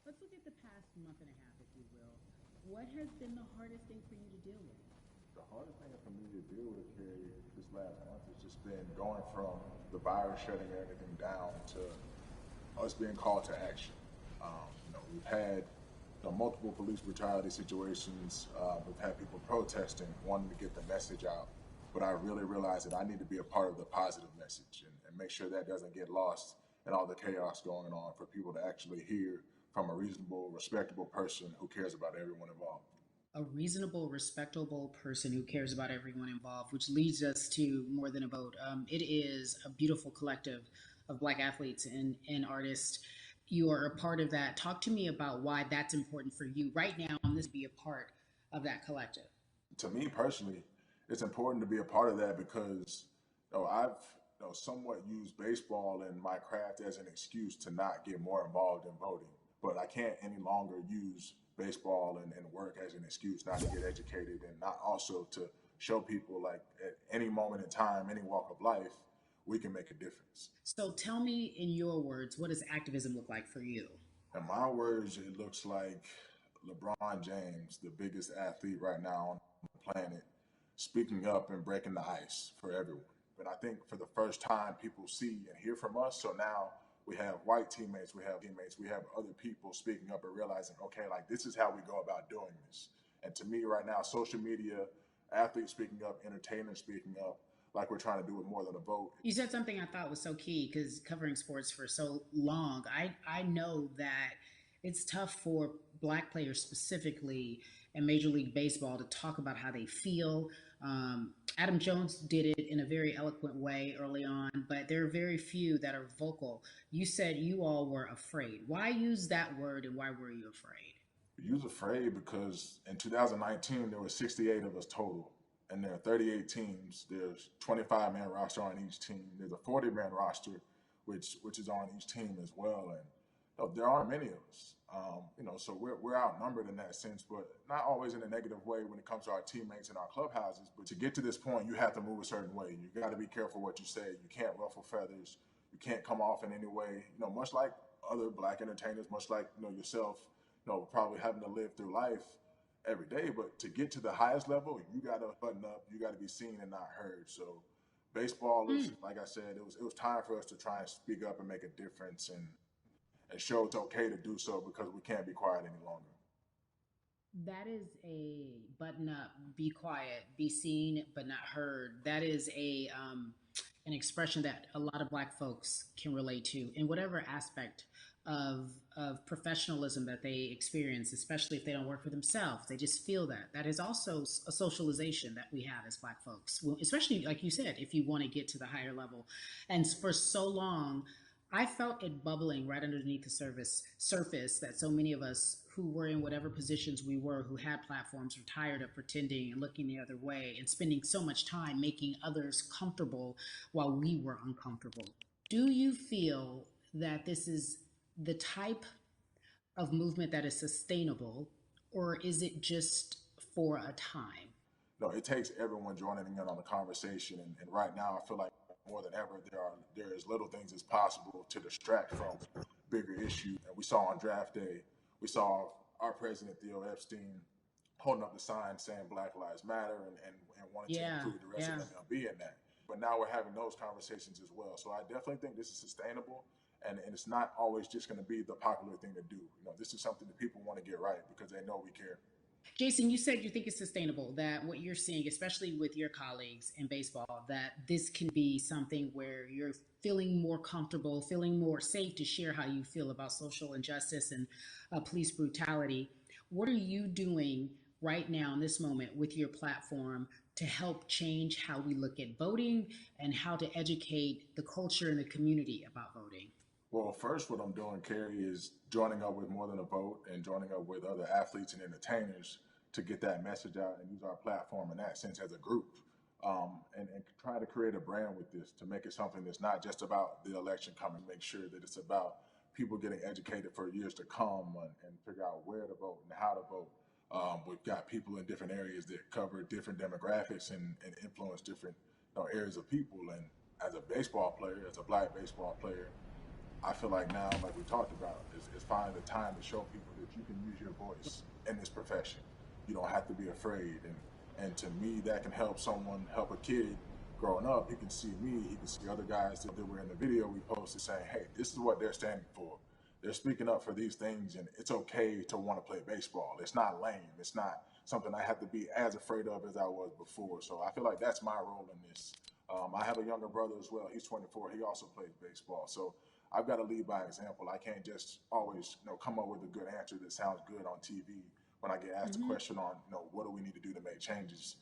Let's look at the past month and a half, if you will. What has been the hardest thing for you to deal with? The hardest thing for me to deal with, Carrie, this last month has just been going from the virus shutting everything down to us being called to action. We've had multiple police brutality situations. We've had people protesting, wanting to get the message out. But I really realized that I need to be a part of the positive message and make sure that doesn't get lost in all the chaos going on for people to actually hear from a reasonable, respectable person who cares about everyone involved. A reasonable, respectable person who cares about everyone involved, which leads us to More Than a Vote. It is a beautiful collective of Black athletes and artists. You are a part of that. Talk to me about why that's important for you right now on this be a part of that collective. To me personally, it's important to be a part of that because I've somewhat used baseball and my craft as an excuse to not get more involved in voting. But I can't any longer use baseball and work as an excuse not to get educated and not also to show people like at any moment in time, any walk of life, we can make a difference. So tell me in your words, what does activism look like for you? In my words, it looks like LeBron James, the biggest athlete right now on the planet, speaking up and breaking the ice for everyone. But I think for the first time, people see and hear from us. So now we have white teammates, we have other people speaking up and realizing, okay, like this is how we go about doing this. And to me right now, social media, athletes speaking up, entertainers speaking up, like we're trying to do with More Than a Vote. You said something I thought was so key because covering sports for so long, I know that it's tough for Black players specifically in Major League Baseball to talk about how they feel. Adam Jones did it in a very eloquent way early on, but there are very few that are vocal. You said you all were afraid. Why use that word and why were you afraid? We was afraid because in 2019 there were 68 of us total, and there are 38 teams. There's 25-man roster on each team. There's a 40-man roster, which is on each team as well, and there aren't many of us. So we're outnumbered in that sense, but not always in a negative way when it comes to our teammates and our clubhouses. But to get to this point, you have to move a certain way. You got to be careful what you say. You can't ruffle feathers. You can't come off in any way. Much like other Black entertainers, much like yourself, probably having to live through life every day. But to get to the highest level, you got to button up. You got to be seen and not heard. So baseball is, like I said, it was time for us to try and speak up and make a difference and show it's okay to do so because we can't be quiet any longer. That is a button up, be quiet, be seen but not heard. That is a an expression that a lot of Black folks can relate to in whatever aspect of professionalism that they experience, especially if they don't work for themselves. They just feel that. That is also a socialization that we have as Black folks, well, especially like you said, if you want to get to the higher level. And for so long, I felt it bubbling right underneath the surface that so many of us who were in whatever positions we were, who had platforms, were tired of pretending and looking the other way and spending so much time making others comfortable while we were uncomfortable. Do you feel that this is the type of movement that is sustainable, or is it just for a time? No, it takes everyone joining in on the conversation. And right now, I feel like more than ever, there is little things as possible to distract from bigger issues. And we saw on draft day, we saw our president, Theo Epstein, holding up the sign saying Black Lives Matter and wanting to include the rest of MLB in that. But now we're having those conversations as well. So I definitely think this is sustainable. And it's not always just going to be the popular thing to do. This is something that people want to get right because they know we care. Jason, you said you think it's sustainable, that what you're seeing, especially with your colleagues in baseball, that this can be something where you're feeling more comfortable, feeling more safe to share how you feel about social injustice and police brutality. What are you doing right now in this moment with your platform to help change how we look at voting and how to educate the culture and the community about voting? Well, first, what I'm doing, Carrie, is joining up with More Than a Vote and joining up with other athletes and entertainers to get that message out and use our platform in that sense as a group. And try to create a brand with this to make it something that's not just about the election coming, make sure that it's about people getting educated for years to come and figure out where to vote and how to vote. We've got people in different areas that cover different demographics and influence different areas of people. And as a baseball player, as a Black baseball player, I feel like now, like we talked about, is finding the time to show people that you can use your voice in this profession. You don't have to be afraid. And to me, that can help someone, help a kid growing up. He can see me, he can see other guys that were in the video we posted saying, hey, this is what they're standing for. They're speaking up for these things, and it's okay to want to play baseball. It's not lame. It's not something I have to be as afraid of as I was before. So I feel like that's my role in this. I have a younger brother as well. He's 24. He also plays baseball. So I've got to lead by example. I can't just always, come up with a good answer that sounds good on TV when I get asked a question on, what do we need to do to make changes.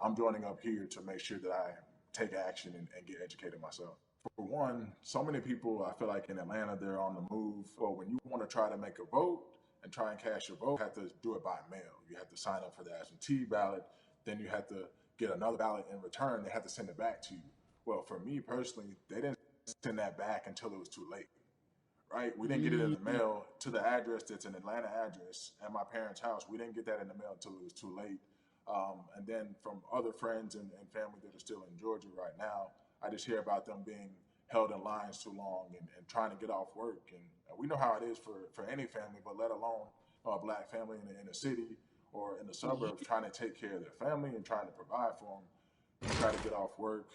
I'm joining up here to make sure that I take action and get educated myself. For one, so many people, I feel like in Atlanta, they're on the move. Or when you want to try to make a vote and try and cast your vote, you have to do it by mail. You have to sign up for the absentee ballot. Then you have to get another ballot in return. They have to send it back to you. Well, for me personally, they didn't send that back until it was too late, right? We didn't get it in the mail to the address that's an Atlanta address at my parents' house. We didn't get that in the mail until it was too late. And then from other friends and family that are still in Georgia right now, I just hear about them being held in lines too long and trying to get off work. And we know how it is for any family, but let alone a black family in a city or in the suburbs trying to take care of their family and trying to provide for them, try to get off work.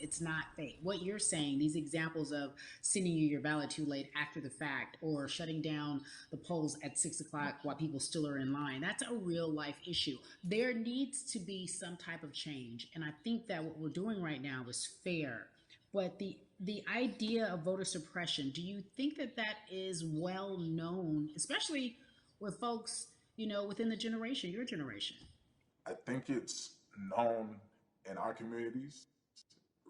It's not fake. What you're saying, these examples of sending you your ballot too late after the fact or shutting down the polls at 6 o'clock while people still are in line, that's a real life issue. There needs to be some type of change. And I think that what we're doing right now is fair. But the idea of voter suppression, do you think that that is well known, especially with folks, within the generation, your generation? I think it's known in our communities,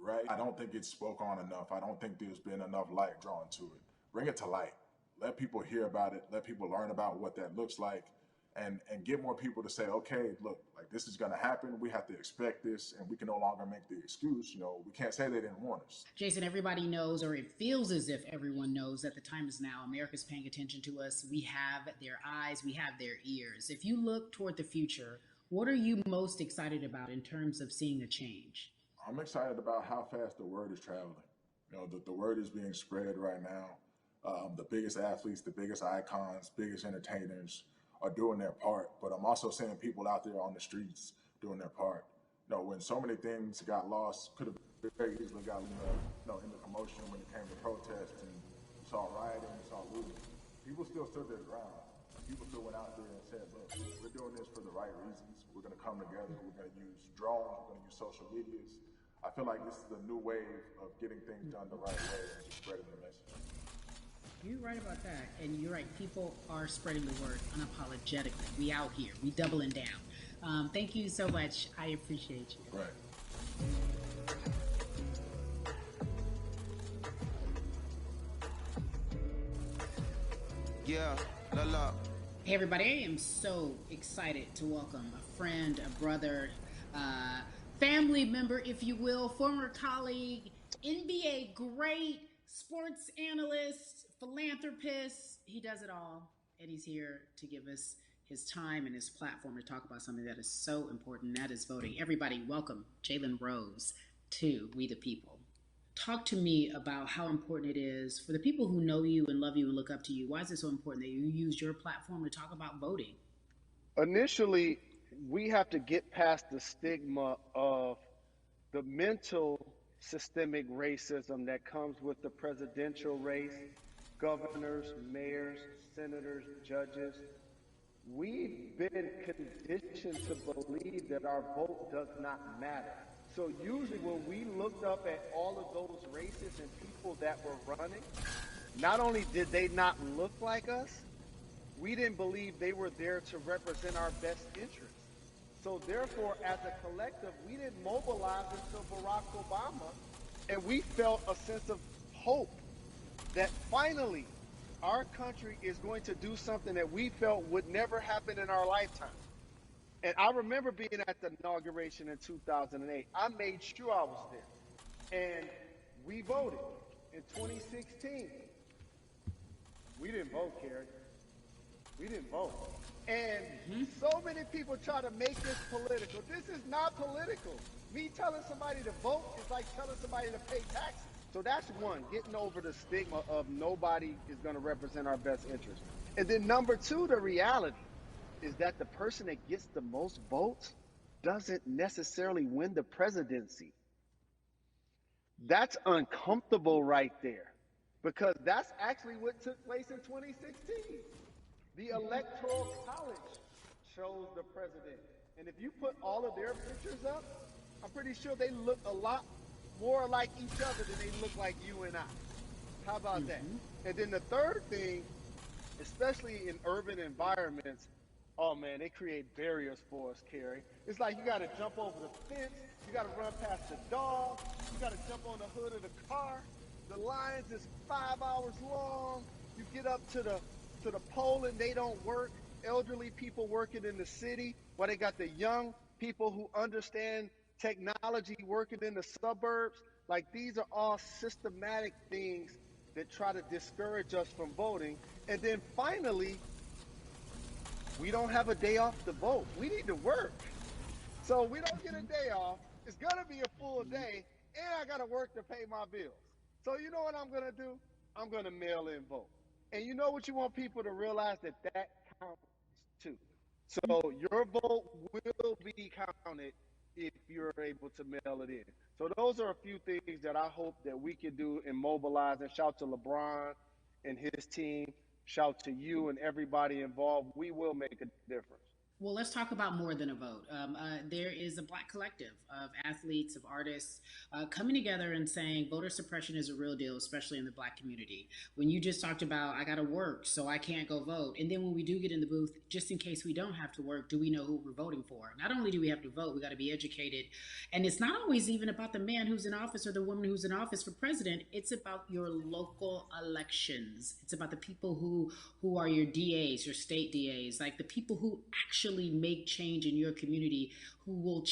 right? I don't think it's spoke on enough. I don't think there's been enough light drawn to it. Bring it to light. Let people hear about it. Let people learn about what that looks like, and get more people to say, okay, look, like this is going to happen. We have to expect this, and we can no longer make the excuse. We can't say they didn't warn us. Jason, everybody knows, or it feels as if everyone knows that the time is now. America's paying attention to us. We have their eyes, we have their ears. If you look toward the future, what are you most excited about in terms of seeing a change? I'm excited about how fast the word is traveling. The word is being spread right now. The biggest athletes, the biggest icons, biggest entertainers are doing their part. But I'm also seeing people out there on the streets doing their part. When so many things got lost, could have very easily got in the commotion when it came to protests, and you saw rioting, you saw looting. People still stood their ground. People still went out there and said, look, we're doing this for the right reasons. We're going to come together. We're going to use drones. We're going to use social medias. I feel like this is the new wave of getting things done the right way and just spreading the message. You're right about that. And you're right. People are spreading the word unapologetically. We out here. We doubling down. Thank you so much. I appreciate you. Right. Yeah, la. Hey, everybody. I am so excited to welcome a friend, a brother, family member, if you will, former colleague, NBA great, sports analyst, philanthropist. He does it all, and he's here to give us his time and his platform to talk about something that is so important, and that is voting. Everybody, welcome Jalen Rose to We the People. Talk to me about how important it is for the people who know you and love you and look up to you. Why is it so important that you use your platform to talk about voting? Initially, we have to get past the stigma of the mental systemic racism that comes with the presidential race, governors, mayors, senators, judges. We've been conditioned to believe that our vote does not matter. So usually when we looked up at all of those races and people that were running, not only did they not look like us, we didn't believe they were there to represent our best interests. So therefore, as a collective, we didn't mobilize until Barack Obama, and we felt a sense of hope that finally our country is going to do something that we felt would never happen in our lifetime. And I remember being at the inauguration in 2008. I made sure I was there. And we voted. In 2016, we didn't vote, Kerry. We didn't vote. And so many people try to make this political. This is not political. Me telling somebody to vote is like telling somebody to pay taxes. So that's one, getting over the stigma of nobody is going to represent our best interest. And then number two, the reality is that the person that gets the most votes doesn't necessarily win the presidency. That's uncomfortable right there because that's actually what took place in 2016. The Electoral College chose the president. And if you put all of their pictures up, I'm pretty sure they look a lot more like each other than they look like you and I. How about that? And then the third thing, especially in urban environments, oh man, they create barriers for us, Kerry. It's like you got to jump over the fence, you got to run past the dog, you got to jump on the hood of the car. The lines is 5 hours long. You get up to the pole and they don't work. Elderly people working in the city, while they got the young people who understand technology working in the suburbs. Like these are all systematic things that try to discourage us from voting. And then finally, we don't have a day off to vote. We need to work. So we don't get a day off. It's going to be a full day, and I got to work to pay my bills. So you know what I'm going to do? I'm going to mail in vote. And you know what you want people to realize that counts too. So your vote will be counted if you're able to mail it in. So those are a few things that I hope that we can do and mobilize. And shout to LeBron and his team. Shout to you and everybody involved. We will make a difference. Well, let's talk about more than a vote. There is a black collective of athletes, of artists coming together and saying voter suppression is a real deal, especially in the black community. When you just talked about, I got to work, so I can't go vote. And then when we do get in the booth, just in case we don't have to work, do we know who we're voting for? Not only do we have to vote, we got to be educated. And it's not always even about the man who's in office or the woman who's in office for president. It's about your local elections. It's about the people who are your DAs, your state DAs, like the people who actually make change in your community, who will